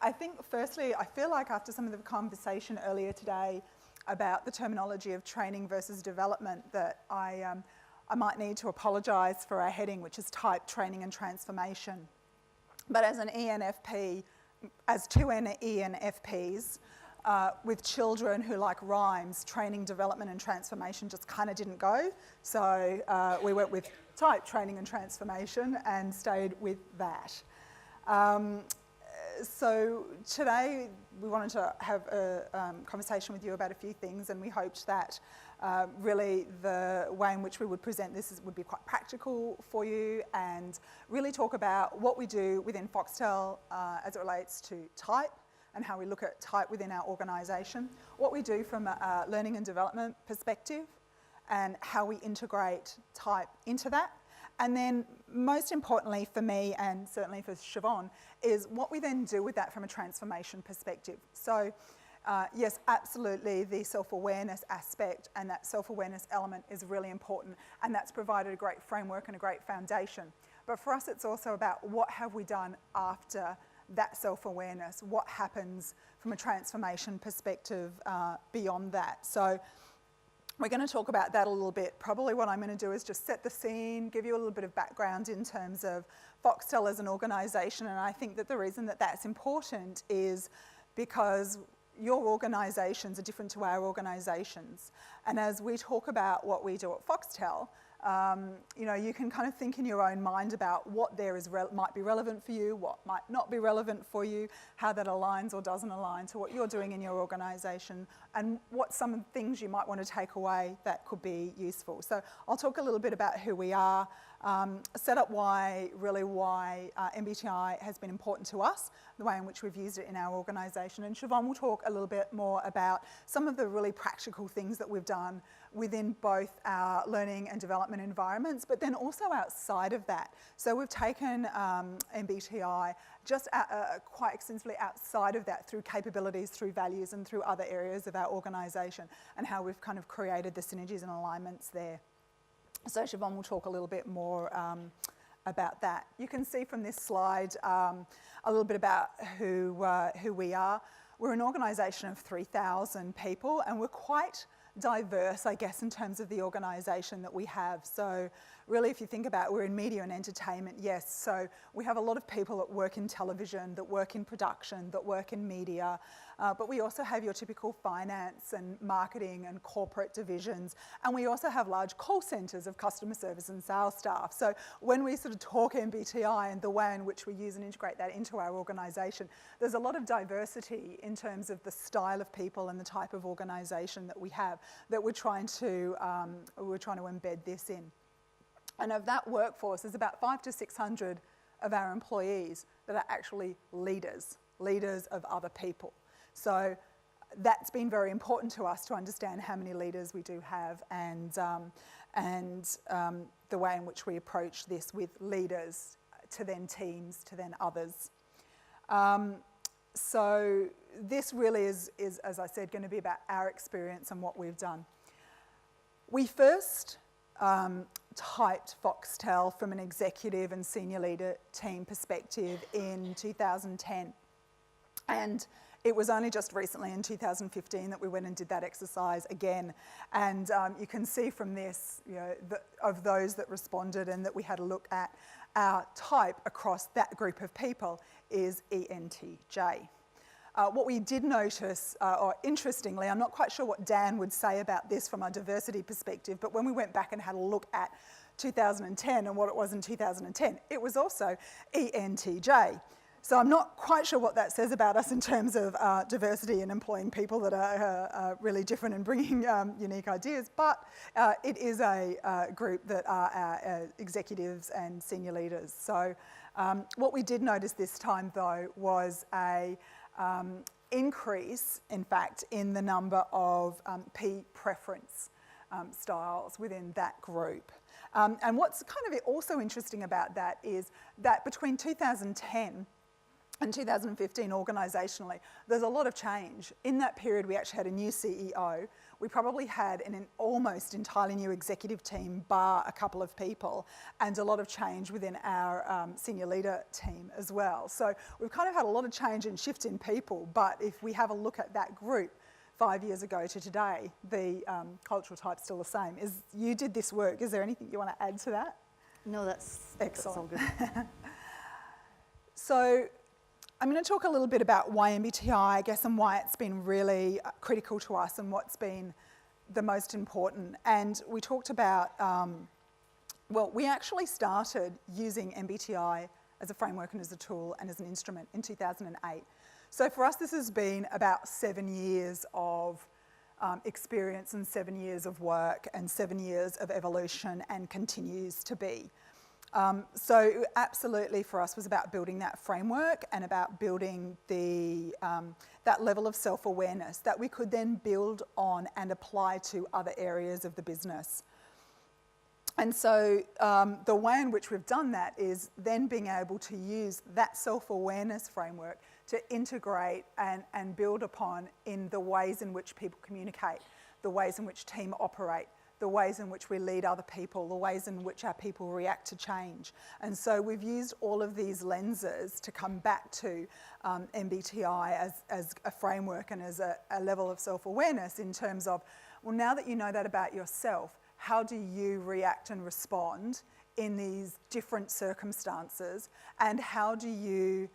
I think firstly, I feel like after some of the conversation earlier today about the terminology of training versus development, that I might need to apologise for our heading, which is type, training and transformation. But as an ENFP, as two ENFPs, with children who like rhymes, training, development and transformation just kind of didn't go. So we went with type, training and transformation and stayed with that. So today we wanted to have a conversation with you about a few things, and we hoped that really the way in which we would present this would be quite practical for you and really talk about what we do within Foxtel as it relates to type and how we look at type within our organisation, what we do from a learning and development perspective and how we integrate type into that. And then most importantly for me and certainly for Siobhan is what we then do with that from a transformation perspective. So yes, absolutely the self-awareness aspect and that self-awareness element is really important, and that's provided a great framework and a great foundation. But for us it's also about what have we done after that self-awareness, what happens from a transformation perspective beyond that. So we're going to talk about that a little bit. Probably what I'm going to do is just set the scene, give you a little bit of background in terms of Foxtel as an organisation, and I think that the reason that that's important is because your organisations are different to our organisations. And as we talk about what we do at Foxtel, you know, you can kind of think in your own mind about what there is might be relevant for you, what might not be relevant for you, how that aligns or doesn't align to what you're doing in your organisation, and what some things you might want to take away that could be useful. So I'll talk a little bit about who we are, set up why MBTI has been important to us, the way in which we've used it in our organisation, and Siobhan will talk a little bit more about some of the really practical things that we've done within both our learning and development environments, but then also outside of that. So we've taken MBTI just quite extensively outside of that through capabilities, through values and through other areas of our organisation, and how we've kind of created the synergies and alignments there. So Siobhan will talk a little bit more about that. You can see from this slide a little bit about who we are. We're an organisation of 3,000 people, and we're quite diverse, I guess, in terms of the organisation that we have. So really, if you think about it, we're in media and entertainment, yes. So we have a lot of people that work in television, that work in production, that work in media, but we also have your typical finance and marketing and corporate divisions, and we also have large call centres of customer service and sales staff. So when we sort of talk MBTI and the way in which we use and integrate that into our organisation, there's a lot of diversity in terms of the style of people and the type of organisation that we have that we're trying to embed this in. And of that workforce, there's about 500 to 600 of our employees that are actually leaders of other people. So that's been very important to us to understand how many leaders we do have and the way in which we approach this with leaders to then teams to then others. So this really is, as I said, going to be about our experience and what we've done. We first typed Foxtel from an executive and senior leader team perspective in 2010. And it was only just recently in 2015 that we went and did that exercise again. And you can see from this, you know, of those that responded and that we had a look at, our type across that group of people is ENTJ. What we did notice, or interestingly, I'm not quite sure what Dan would say about this from a diversity perspective, but when we went back and had a look at 2010 and what it was in 2010, it was also ENTJ. So I'm not quite sure what that says about us in terms of diversity and employing people that are really different and bringing unique ideas, but it is a group that are our executives and senior leaders. So what we did notice this time, though, was a increase, in fact, in the number of P preference styles within that group. And what's kind of also interesting about that is that between 2010 and 2015 organisationally, there's a lot of change. In that period, we actually had a new CEO. we probably had an almost entirely new executive team, bar a couple of people, and a lot of change within our senior leader team as well. So we've kind of had a lot of change and shift in people, but if we have a look at that group 5 years ago to today, the cultural type's still the same. You did this work. Is there anything you want to add to that? No, that's excellent. That's all good. So I'm going to talk a little bit about why MBTI, I guess, and why it's been really critical to us and what's been the most important. And we talked about, well, we actually started using MBTI as a framework and as a tool and as an instrument in 2008. So for us, this has been about 7 years of experience and 7 years of work and 7 years of evolution, and continues to be. So absolutely for us was about building that framework and about building that level of self-awareness that we could then build on and apply to other areas of the business. And so the way in which we've done that is then being able to use that self-awareness framework to integrate and build upon in the ways in which people communicate, the ways in which team operate, the ways in which we lead other people, the ways in which our people react to change. And so we've used all of these lenses to come back to MBTI as a framework and as a level of self-awareness in terms of, well, now that you know that about yourself, how do you react and respond in these different circumstances, and how do you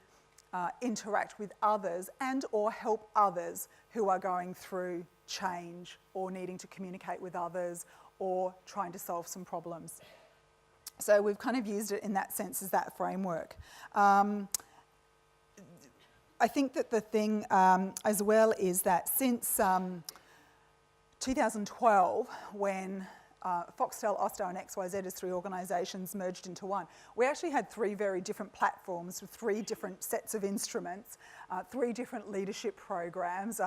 interact with others and or help others who are going through change or needing to communicate with others or trying to solve some problems. So we've kind of used it in that sense as that framework. I think that the thing as well is that since 2012, when Foxtel, Osto and XYZ as 3 organisations merged into one, we actually had 3 very different platforms with 3 different sets of instruments, 3 different leadership programs,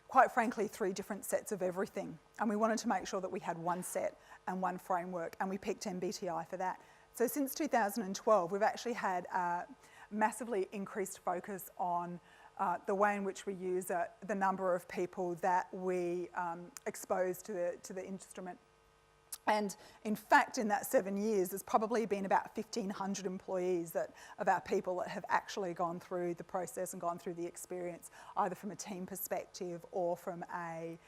quite frankly 3 different sets of everything. And we wanted to make sure that we had one set and one framework, and we picked MBTI for that. So since 2012, we've actually had a massively increased focus on the way in which we use the number of people that we expose to the instrument. And in fact, in that 7 years, there's probably been about 1,500 employees of our people that have actually gone through the process and gone through the experience, either from a team perspective or from a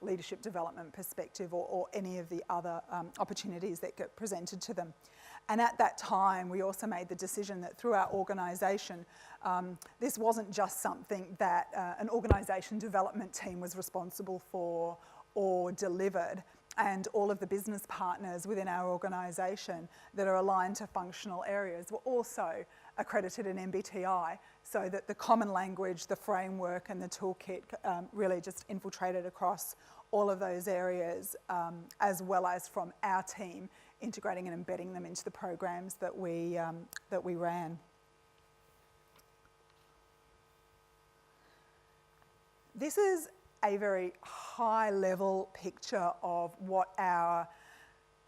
leadership development perspective, or any of the other opportunities that get presented to them. And at that time, we also made the decision that through our organisation, this wasn't just something that an organisation development team was responsible for or delivered, and all of the business partners within our organisation that are aligned to functional areas were also accredited in MBTI, so that the common language, the framework and the toolkit really just infiltrated across all of those areas, as well as from our team integrating and embedding them into the programs that we ran. This is a very high-level picture of what our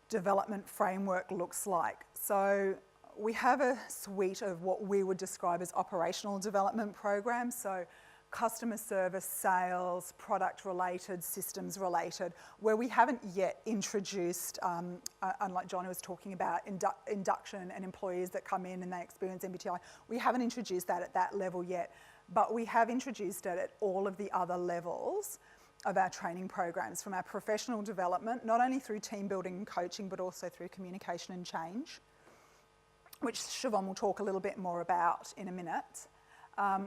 development framework looks like. So we have a suite of what we would describe as operational development programs, so customer service, sales, product-related, systems-related, where we haven't yet introduced, unlike John was talking about, induction and employees that come in and they experience MBTI, we haven't introduced that at that level yet. But we have introduced it at all of the other levels of our training programs, from our professional development, not only through team building and coaching, but also through communication and change, which Siobhan will talk a little bit more about in a minute.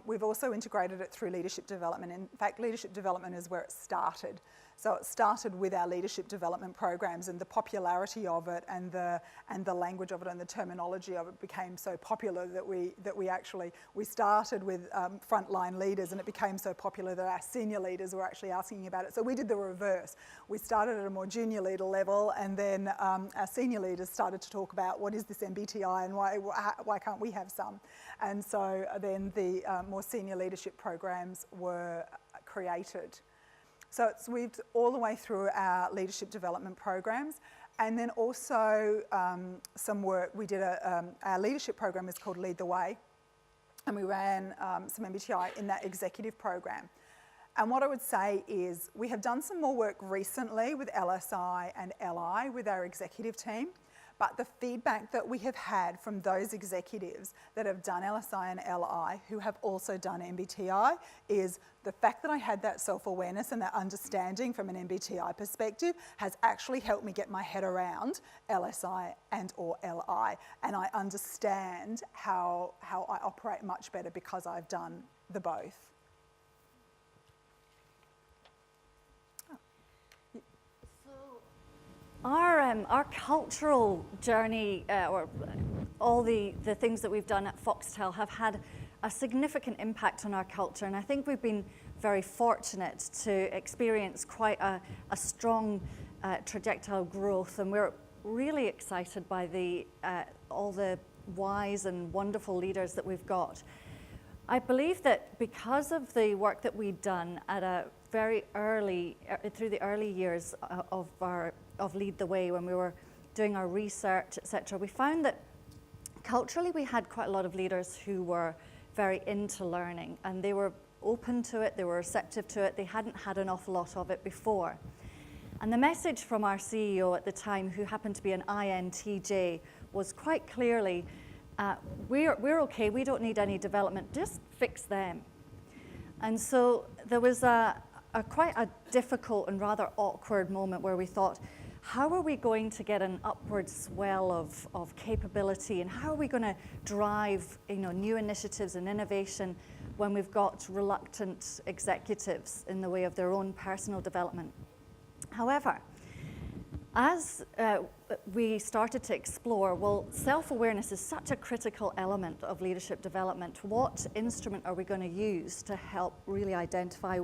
We've also integrated it through leadership development. In fact, leadership development is where it started. So it started with our leadership development programs, and the popularity of it and the language of it and the terminology of it became so popular that we started with frontline leaders, and it became so popular that our senior leaders were actually asking about it. So we did the reverse. We started at a more junior leader level, and then our senior leaders started to talk about what is this MBTI and why can't we have some? And so then the more senior leadership programs were created. So it's weaved all the way through our leadership development programs, and then also some work we did. Our leadership program is called Lead the Way, and we ran some MBTI in that executive program. And what I would say is we have done some more work recently with LSI and LI with our executive team, but the feedback that we have had from those executives that have done LSI and LI who have also done MBTI is the fact that I had that self-awareness and that understanding from an MBTI perspective has actually helped me get my head around LSI and or LI, and I understand how I operate much better because I've done the both. Our cultural journey, or all the things that we've done at Foxtel have had a significant impact on our culture, and I think we've been very fortunate to experience quite a strong trajectory growth, and we're really excited by all the wise and wonderful leaders that we've got. I believe that because of the work that we've done at a very early, through the early years of Lead the Way, when we were doing our research, etc., we found that culturally we had quite a lot of leaders who were very into learning, and they were open to it, they were receptive to it, they hadn't had an awful lot of it before. And the message from our CEO at the time, who happened to be an INTJ, was quite clearly, we're okay, we don't need any development, just fix them. And so there was quite a difficult and rather awkward moment where we thought, how are we going to get an upward swell of capability, and how are we going to drive new initiatives and innovation when we've got reluctant executives in the way of their own personal development? However, as we started to explore, well, self-awareness is such a critical element of leadership development. What instrument are we going to use to help really identify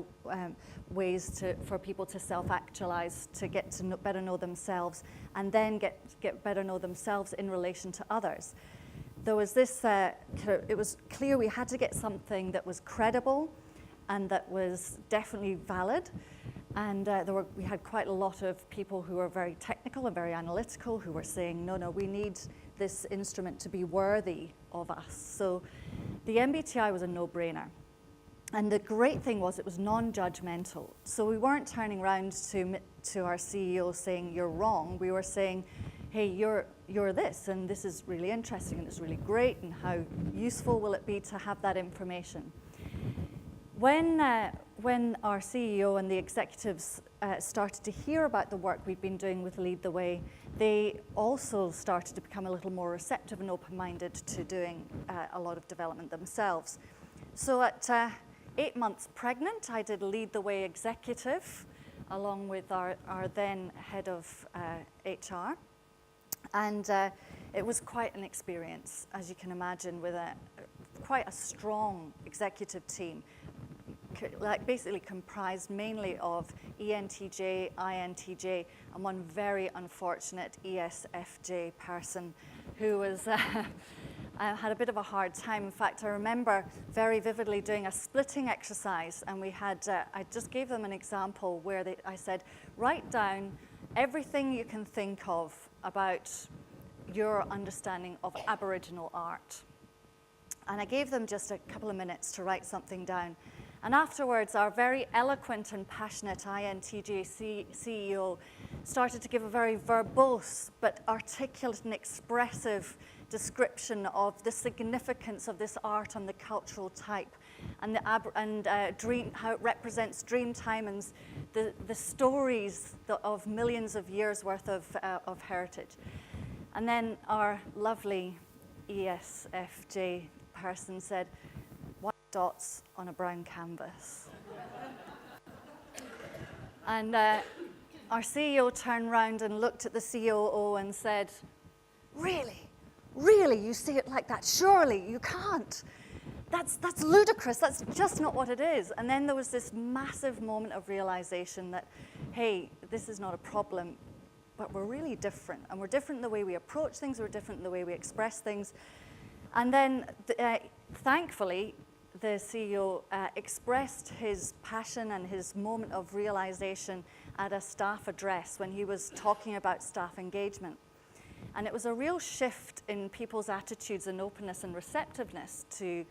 ways for people to self-actualize, to get to better know themselves, and then get better know themselves in relation to others? There was this, it was clear we had to get something that was credible and that was definitely valid. And we had quite a lot of people who were very technical and very analytical who were saying, no, we need this instrument to be worthy of us. So the MBTI was a no-brainer. And the great thing was it was non-judgmental. So we weren't turning around to our CEO saying, you're wrong. We were saying, hey, you're this, and this is really interesting, and it's really great, and how useful will it be to have that information? When our CEO and the executives started to hear about the work we'd been doing with Lead the Way, they also started to become a little more receptive and open-minded to doing a lot of development themselves. So at 8 months pregnant, I did Lead the Way Executive, along with our then head of HR. And it was quite an experience, as you can imagine, with quite a strong executive team, basically comprised mainly of ENTJ, INTJ, and one very unfortunate ESFJ person who was had a bit of a hard time. In fact, I remember very vividly doing a splitting exercise, and we had, I just gave them an example where I said, write down everything you can think of about your understanding of Aboriginal art. And I gave them just a couple of minutes to write something down. And afterwards, our very eloquent and passionate INTJ CEO started to give a very verbose but articulate and expressive description of the significance of this art on the cultural type, and how it represents Dreamtime and the stories of millions of years worth of heritage. And then our lovely ESFJ person said, white dots on a brown canvas. And our CEO turned around and looked at the COO and said, really? Really, you see it like that? Surely you can't. That's ludicrous. That's just not what it is. And then there was this massive moment of realization that, hey, this is not a problem, but we're really different. And we're different in the way we approach things. We're different in the way we express things. And then, thankfully, the CEO expressed his passion and his moment of realization at a staff address when he was talking about staff engagement. And it was a real shift in people's attitudes and openness and receptiveness to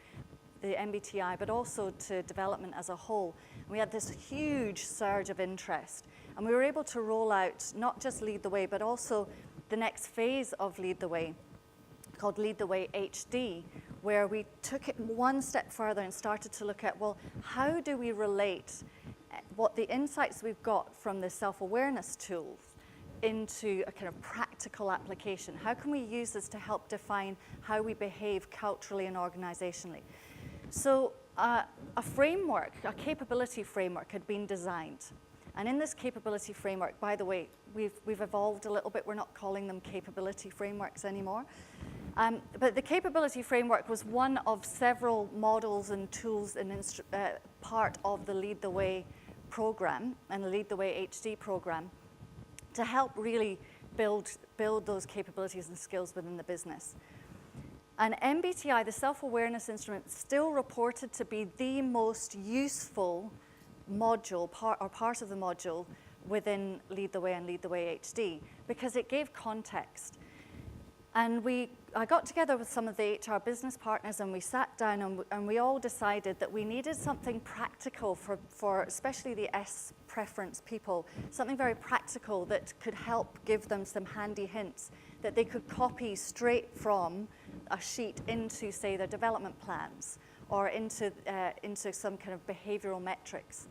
the MBTI, but also to development as a whole. We had this huge surge of interest, and we were able to roll out not just Lead the Way, but also the next phase of Lead the Way, called Lead the Way HD, where we took it one step further and started to look at, well, how do we relate what the insights we've got from the self-awareness tools into a kind of practical application? How can we use this to help define how we behave culturally and organizationally? So a framework, a capability framework had been designed. And in this capability framework, by the way, we've evolved a little bit. We're not calling them capability frameworks anymore. But the capability framework was one of several models and tools and part of the Lead the Way program and the Lead the Way HD program to help really build those capabilities and skills within the business. And MBTI, the self-awareness instrument, still reported to be the most useful module, part of the module within Lead the Way and Lead the Way HD, because it gave context. And I got together with some of the HR business partners, and we sat down and we all decided that we needed something practical for especially the S preference people, something very practical that could help give them some handy hints that they could copy straight from a sheet into, say, their development plans or into some kind of behavioral metrics.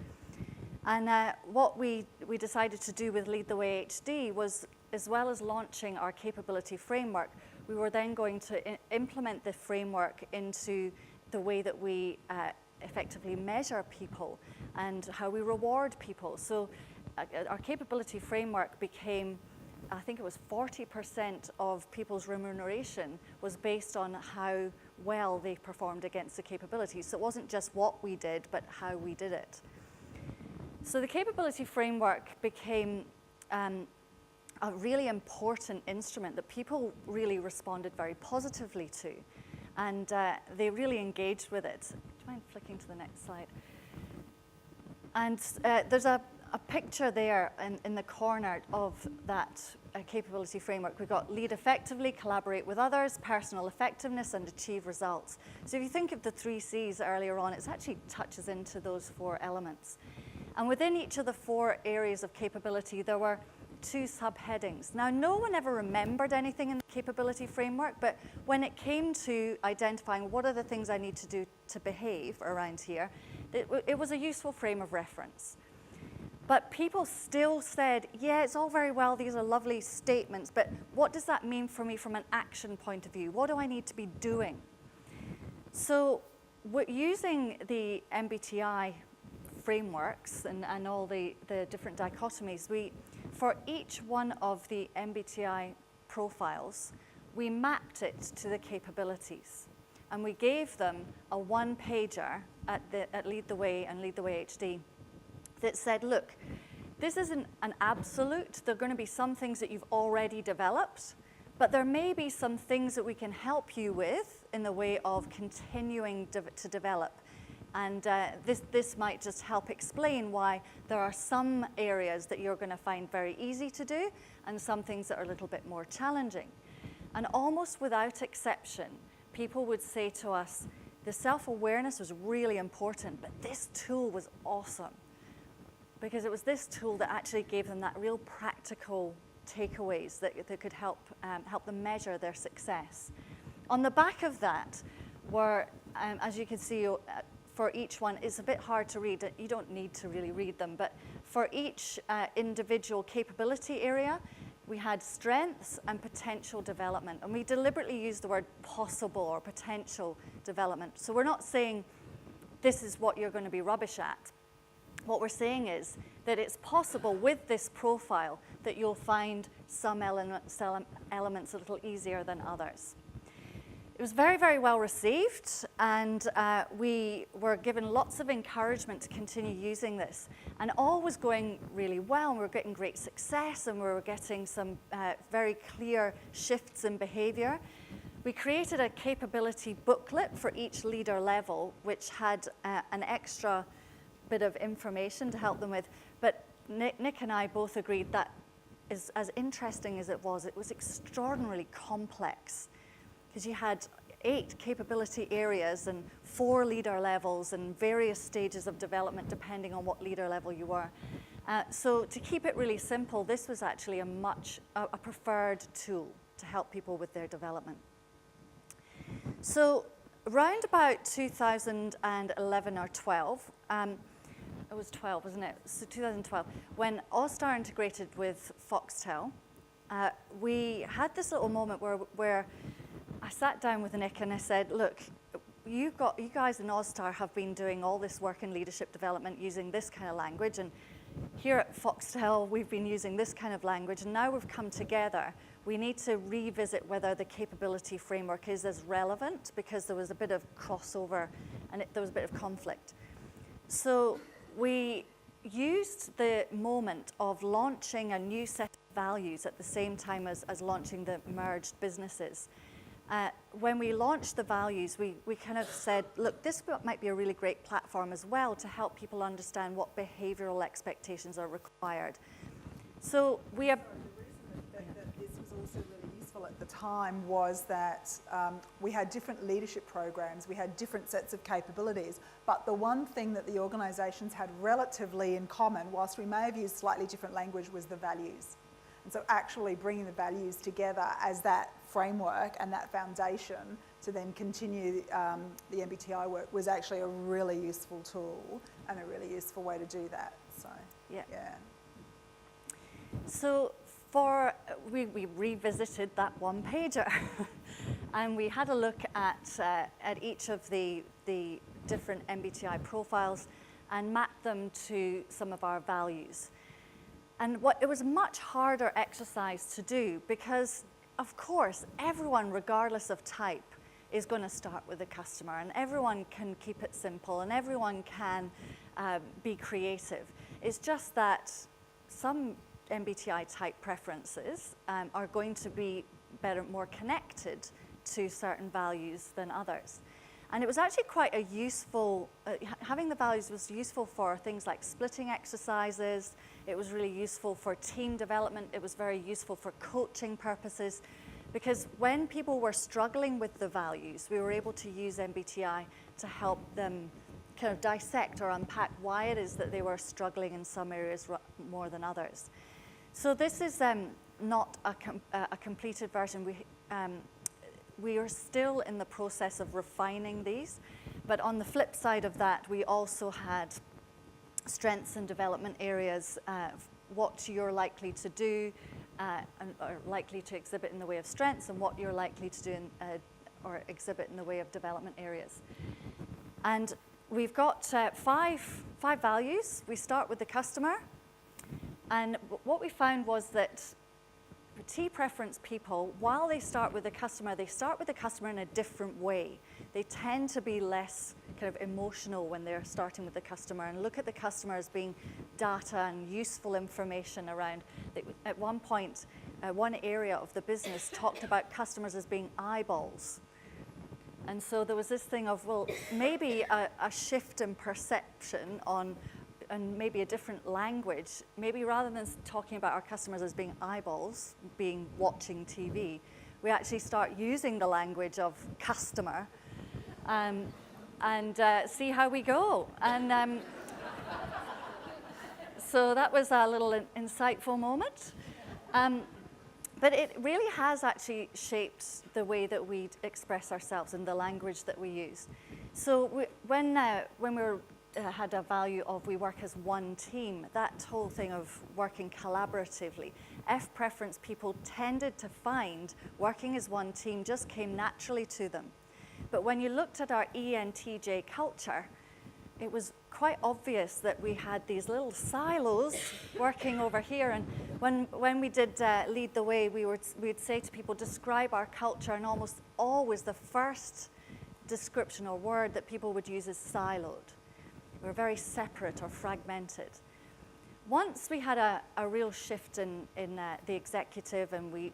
And what we decided to do with Lead the Way HD was, as well as launching our capability framework, we were then going to implement the framework into the way that we effectively measure people and how we reward people. So our capability framework became, I think it was 40% of people's remuneration was based on how well they performed against the capabilities. So it wasn't just what we did, but how we did it. So the capability framework became a really important instrument that people really responded very positively to, and they really engaged with it. Do you mind flicking to the next slide? And there's a picture there in the corner of that capability framework. We've got lead effectively, collaborate with others, personal effectiveness, and achieve results. So if you think of the 3 C's earlier on, it actually touches into those 4 elements. And within each of the 4 areas of capability, there were 2 subheadings. Now, no one ever remembered anything in the capability framework, but when it came to identifying what are the things I need to do to behave around here, it was a useful frame of reference. But people still said, yeah, it's all very well, these are lovely statements, but what does that mean for me from an action point of view? What do I need to be doing? So using the MBTI frameworks and all the different dichotomies, for each one of the MBTI profiles, we mapped it to the capabilities. And we gave them a 1-pager at Lead the Way and Lead the Way HD that said, look, this isn't an absolute. There are going to be some things that you've already developed, but there may be some things that we can help you with in the way of continuing to develop. And this might just help explain why there are some areas that you're going to find very easy to do and some things that are a little bit more challenging. And almost without exception, people would say to us, the self-awareness was really important, but this tool was awesome. Because it was this tool that actually gave them that real practical takeaways that could help them measure their success. On the back of that were, as you can see, for each one, it's a bit hard to read. You don't need to really read them, but for each individual capability area, we had strengths and potential development. And we deliberately used the word possible or potential development. So we're not saying this is what you're going to be rubbish at. What we're saying is that it's possible with this profile that you'll find some elements a little easier than others. It was very, very well received, and we were given lots of encouragement to continue using this. And all was going really well, and we were getting great success, and we were getting some very clear shifts in behavior. We created a capability booklet for each leader level, which had an extra bit of information to help them with. But Nick and I both agreed that as interesting as it was extraordinarily complex, because you had 8 capability areas and 4 leader levels and various stages of development depending on what leader level you were. So to keep it really simple, this was actually a preferred tool to help people with their development. So around about 2011 or 12, it was 12, wasn't it? So 2012, when All-Star integrated with Foxtel, we had this little moment where I sat down with Nick and I said, look, you guys in All-Star have been doing all this work in leadership development using this kind of language, and here at Foxtel, we've been using this kind of language, and now we've come together. We need to revisit whether the capability framework is as relevant, because there was a bit of crossover and there was a bit of conflict. So we used the moment of launching a new set of values at the same time as launching the merged businesses. When we launched the values, we kind of said, look, this might be a really great platform as well to help people understand what behavioral expectations are required. So we have... The reason that this was also really useful at the time was that we had different leadership programs, we had different sets of capabilities, but the one thing that the organisations had relatively in common, whilst we may have used slightly different language, was the values. And so actually bringing the values together as that framework and that foundation to then continue the MBTI work was actually a really useful tool and a really useful way to do that. So, yeah. So we revisited that one pager and we had a look at each of the different MBTI profiles and mapped them to some of our values. And it was a much harder exercise to do because, of course, everyone, regardless of type, is going to start with the customer, and everyone can keep it simple, and everyone can be creative. It's just that some MBTI type preferences are going to be more connected to certain values than others. And it was actually quite a useful, having the values was useful for things like splitting exercises. It was really useful for team development. It was very useful for coaching purposes, because when people were struggling with the values, we were able to use MBTI to help them kind of dissect or unpack why it is that they were struggling in some areas more than others. So this is not a completed version. We are still in the process of refining these, but on the flip side of that, we also had strengths and development areas, what you're likely to do and are likely to exhibit in the way of strengths, and what you're likely to do or exhibit in the way of development areas. And we've got five values. We start with the customer, and what we found was that T preference people, while they start with the customer in a different way. They tend to be less kind of emotional when they're starting with the customer and look at the customer as being data and useful information around. At one point, one area of the business talked about customers as being eyeballs. And so there was this thing of, well, maybe a shift in perception and maybe a different language, maybe rather than talking about our customers as being eyeballs, being watching TV, we actually start using the language of customer and see how we go. And so that was a little insightful moment. But it really has actually shaped the way that we express ourselves and the language that we use. So when we had a value of we work as one team, that whole thing of working collaboratively, F preference people tended to find working as one team just came naturally to them. But when you looked at our ENTJ culture, it was quite obvious that we had these little silos working over here. And when we did lead the way, we'd say to people, describe our culture, and almost always the first description or word that people would use is siloed. We're very separate or fragmented. Once we had a real shift in the executive, and we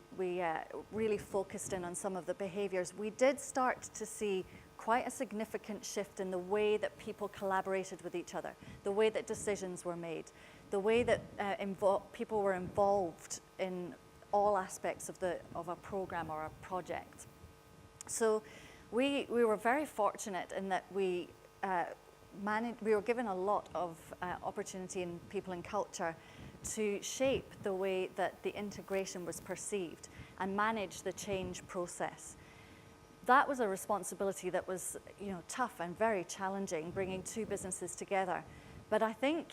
really focused in on some of the behaviors, we did start to see quite a significant shift in the way that people collaborated with each other, the way that decisions were made, the way that people were involved in all aspects of a program or a project. So we were very fortunate in that we were given a lot of opportunity in people and culture to shape the way that the integration was perceived and manage the change process. That was a responsibility that was, tough and very challenging, bringing two businesses together. But I think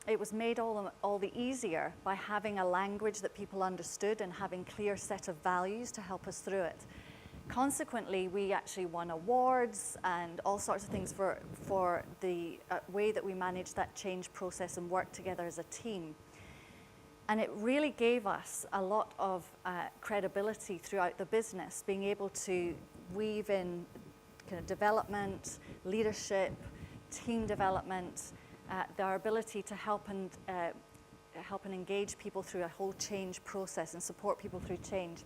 it was made all the easier by having a language that people understood and having clear set of values to help us through it. Consequently, we actually won awards and all sorts of things for the way that we managed that change process and worked together as a team. And it really gave us a lot of credibility throughout the business, being able to weave in kind of development, leadership, team development, our ability to help and engage people through a whole change process and support people through change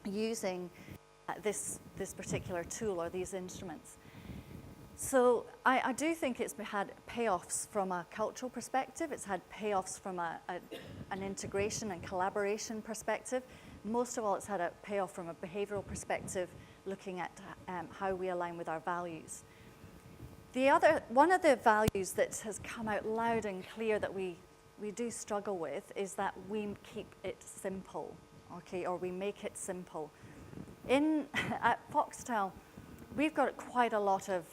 using this particular tool or these instruments. So I do think it's had payoffs from a cultural perspective. It's had payoffs from an integration and collaboration perspective. Most of all, it's had a payoff from a behavioral perspective, looking at how we align with our values. One of the values that has come out loud and clear that we do struggle with is that we keep it simple, okay, or we make it simple. At Foxtel, we've got quite a lot of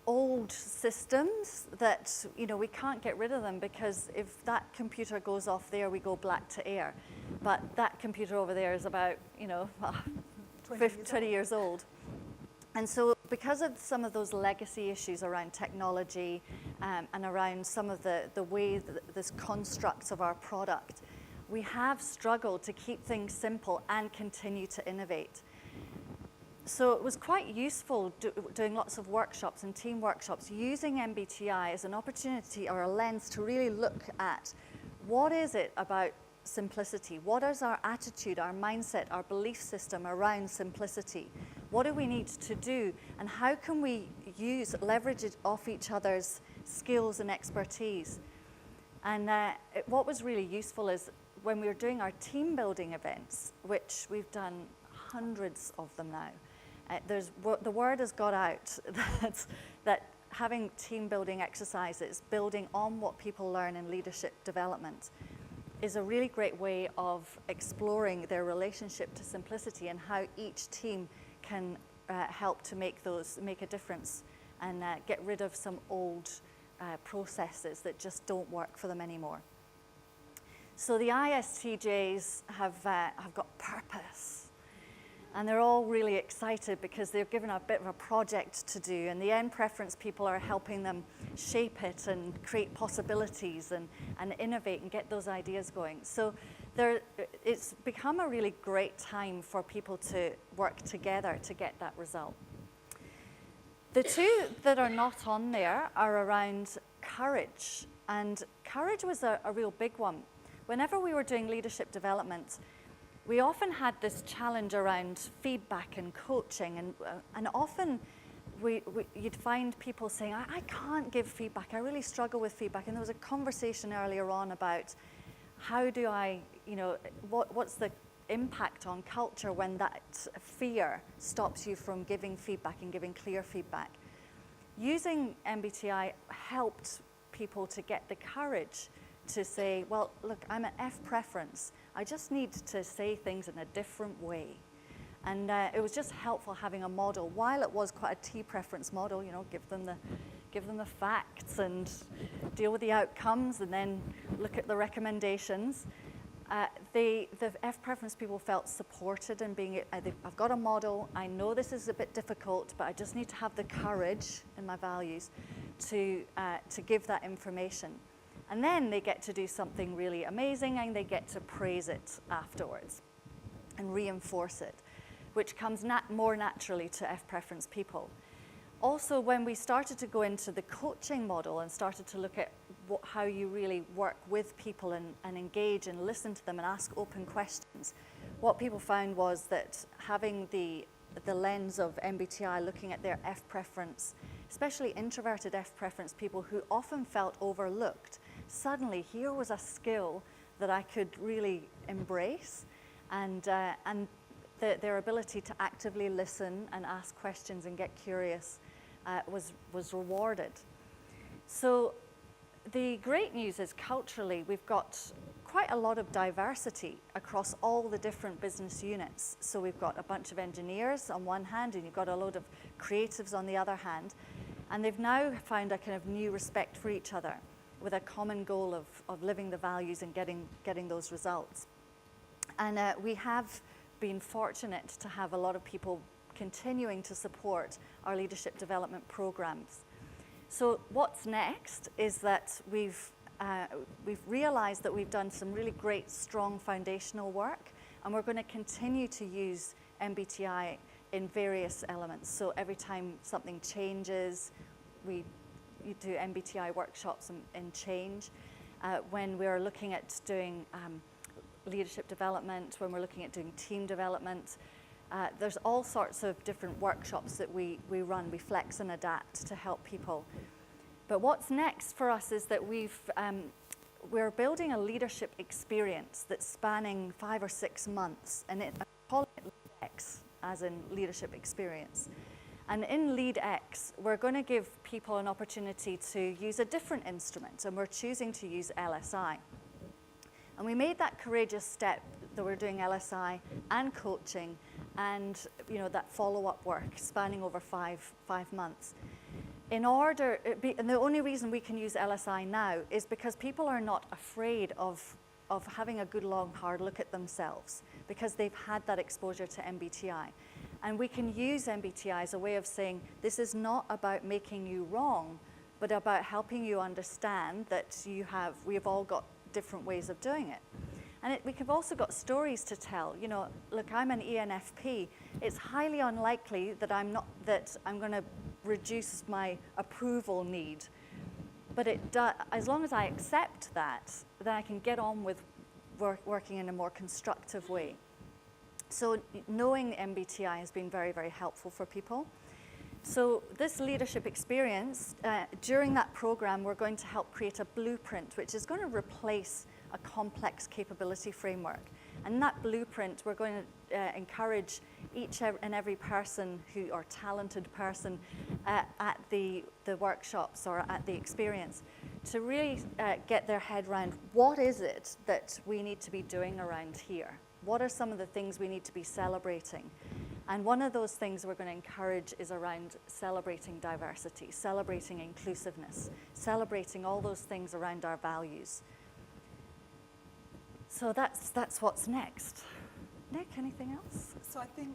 old systems that, we can't get rid of them, because if that computer goes off there, we go black to air. But that computer over there is about, 20 years old. And so because of some of those legacy issues around technology and around some of the way this constructs of our product, we have struggled to keep things simple and continue to innovate. So it was quite useful doing lots of workshops and team workshops, using MBTI as an opportunity or a lens to really look at what is it about simplicity? What is our attitude, our mindset, our belief system around simplicity? What do we need to do? And how can we leverage it off each other's skills and expertise? And what was really useful is when we were doing our team building events, which we've done hundreds of them now, the word has got out that having team building exercises, building on what people learn in leadership development, is a really great way of exploring their relationship to simplicity and how each team can help to make a difference and get rid of some old processes that just don't work for them anymore. So the ISTJs have got purpose. And they're all really excited because they're given a bit of a project to do, and the end preference people are helping them shape it and create possibilities and innovate and get those ideas going. So it's become a really great time for people to work together to get that result. The two that are not on there are around courage, and courage was a real big one. Whenever we were doing leadership development, we often had this challenge around feedback and coaching, and often you'd find people saying, I can't give feedback, I really struggle with feedback. And there was a conversation earlier on about how do what's the impact on culture when that fear stops you from giving feedback and giving clear feedback. Using MBTI helped people to get the courage to say, well, look, I'm an F preference. I just need to say things in a different way. And it was just helpful having a model. While it was quite a T preference model, give them the facts and deal with the outcomes and then look at the recommendations. The F preference people felt supported in being, I've got a model, I know this is a bit difficult, but I just need to have the courage in my values to give that information. And then they get to do something really amazing and they get to praise it afterwards and reinforce it, which comes more naturally to F preference people. Also, when we started to go into the coaching model and started to look at how you really work with people and engage and listen to them and ask open questions, what people found was that having the lens of MBTI, looking at their F preference, especially introverted F preference people who often felt overlooked, suddenly here was a skill that I could really embrace and their ability to actively listen and ask questions and get curious was rewarded. So the great news is culturally we've got quite a lot of diversity across all the different business units. So we've got a bunch of engineers on one hand, and you've got a load of creatives on the other hand. And they've now found a kind of new respect for each other with a common goal of living the values and getting those results. And we have been fortunate to have a lot of people continuing to support our leadership development programs. So what's next is that we've realized that we've done some really great, strong foundational work, and we're going to continue to use MBTI in various elements. So every time something changes, you do MBTI workshops in change. When we're looking at doing leadership development, when we're looking at doing team development, there's all sorts of different workshops that we run. We flex and adapt to help people. But what's next for us is that we're building a leadership experience that's spanning 5 or 6 months, and I call it LeadX, as in leadership experience. And in LeadX, we're going to give people an opportunity to use a different instrument, and we're choosing to use LSI. And we made that courageous step that we're doing LSI and coaching and that follow-up work spanning over five months. And the only reason we can use LSI now is because people are not afraid of having a good, long, hard look at themselves because they've had that exposure to MBTI. And we can use MBTI as a way of saying, this is not about making you wrong, but about helping you understand that we've all got different ways of doing it. And we've also got stories to tell. Look, I'm an ENFP. It's highly unlikely that I'm going to reduce my approval need. But as long as I accept that, then I can get on with working in a more constructive way. So knowing MBTI has been very, very helpful for people. So this leadership experience, during that program, we're going to help create a blueprint, which is going to replace a complex capability framework. And that blueprint, we're going to encourage each and every person or talented person at the workshops or at the experience to really get their head around what is it that we need to be doing around here? What are some of the things we need to be celebrating? And one of those things we're going to encourage is around celebrating diversity, celebrating inclusiveness, celebrating all those things around our values. So that's what's next. Nick, anything else? So I think,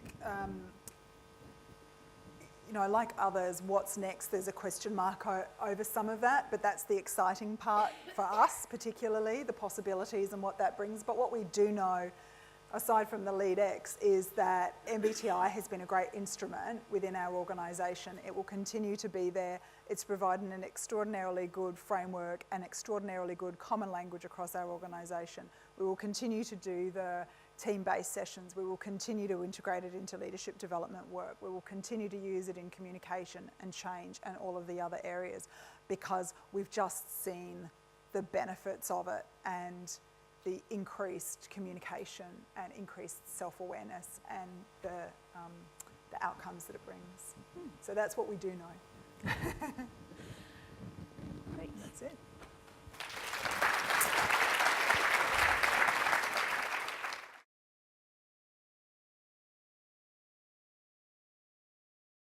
like others, what's next, there's a question mark over some of that, but that's the exciting part for us, particularly, the possibilities and what that brings. But what we do know, aside from the LeadX, is that MBTI has been a great instrument within our organisation. It will continue to be there. It's providing an extraordinarily good framework and extraordinarily good common language across our organisation. We will continue to do the team-based sessions. We will continue to integrate it into leadership development work. We will continue to use it in communication and change and all of the other areas because we've just seen the benefits of it and the increased communication and increased self-awareness and the outcomes that it brings. So that's what we do know.